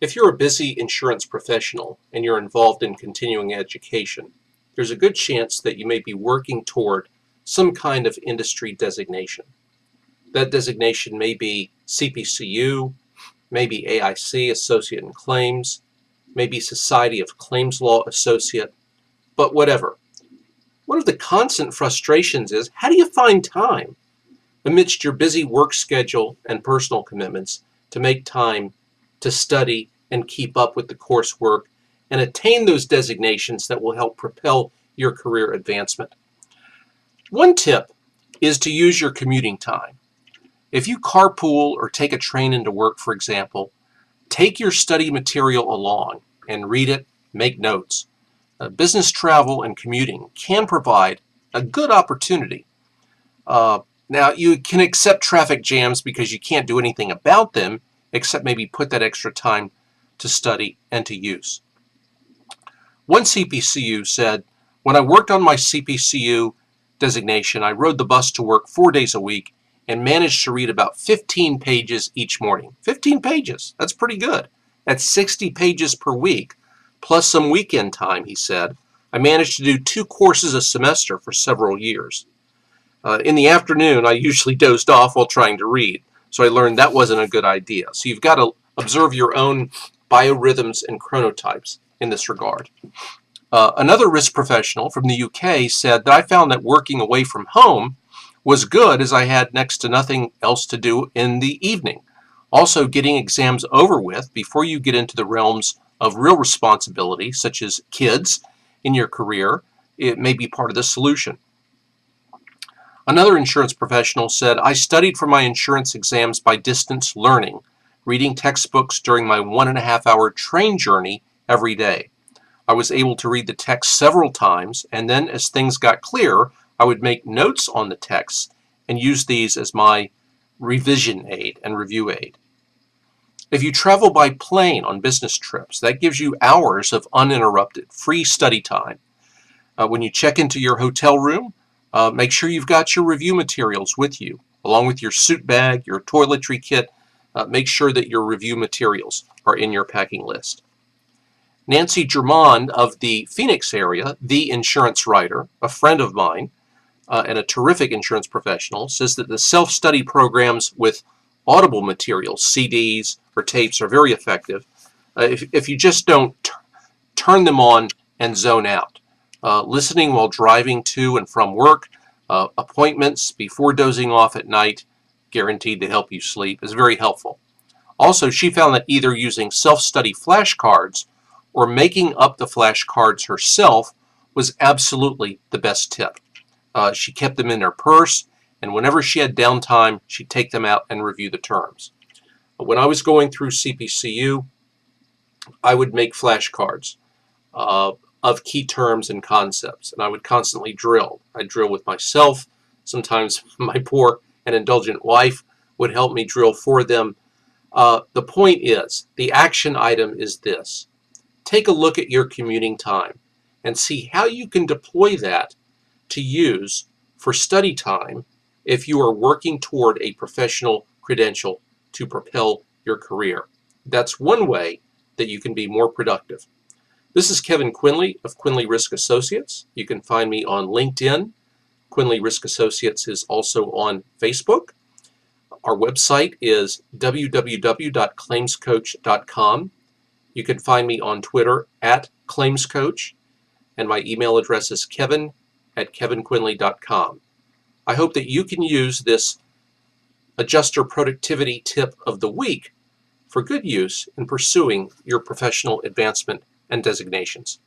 If you're a busy insurance professional and you're involved in continuing education, there's a good chance that you may be working toward some kind of industry designation. That designation may be CPCU, maybe AIC, Associate in Claims, maybe Society of Claims Law Associate, but whatever. One of the constant frustrations is, how do you find time amidst your busy work schedule and personal commitments to make time to study and keep up with the coursework and attain those designations that will help propel your career advancement? One tip is to use your commuting time. If you carpool or take a train into work, for example, take your study material along and read it, make notes. Business travel and commuting can provide a good opportunity. Now, you can accept traffic jams because you can't do anything about them except maybe put that extra time to study and to use. One CPCU said, "When I worked on my CPCU designation, I rode the bus to work 4 days a week and managed to read about 15 pages each morning." 15 pages, that's pretty good. That's 60 pages per week, plus some weekend time, he said. I managed to do 2 courses a semester for several years. In the afternoon, I usually dozed off while trying to read, so I learned that wasn't a good idea. So you've got to observe your own biorhythms and chronotypes in this regard. Another risk professional from the UK said that I found that working away from home was good as I had next to nothing else to do in the evening. Also, getting exams over with before you get into the realms of real responsibility, such as kids in your career, it may be part of the solution. Another insurance professional said, I studied for my insurance exams by distance learning, reading textbooks during my 1.5-hour train journey every day. I was able to read the text several times, and then as things got clearer, I would make notes on the text and use these as my revision aid and review aid. If you travel by plane on business trips, that gives you hours of uninterrupted, free study time. When you check into your hotel room, make sure you've got your review materials with you, along with your suit bag, your toiletry kit. Make sure that your review materials are in your packing list. Nancy Germond of the Phoenix area, the insurance writer, a friend of mine, and a terrific insurance professional, says that the self-study programs with audible materials, CDs or tapes, are very effective if you just don't turn them on and zone out. Listening while driving to and from work, appointments, before dozing off at night, guaranteed to help you sleep, is very helpful. Also, she found that either using self-study flashcards or making up the flashcards herself was absolutely the best tip. She kept them in her purse, and whenever she had downtime, she'd take them out and review the terms. When I was going through CPCU, I would make flashcards of key terms and concepts, and I would constantly drill. I'd drill with myself. Sometimes my poor and indulgent wife would help me drill for them. The point is, the action item is this. Take a look at your commuting time and see how you can deploy that to use for study time if you are working toward a professional credential to propel your career. That's one way that you can be more productive. This is Kevin Quinley of Quinley Risk Associates. You can find me on LinkedIn. Quinley Risk Associates is also on Facebook. Our website is www.claimscoach.com. You can find me on Twitter @ClaimsCoach, and my email address is kevin@kevinquinley.com. I hope that you can use this adjuster productivity tip of the week for good use in pursuing your professional advancement and designations.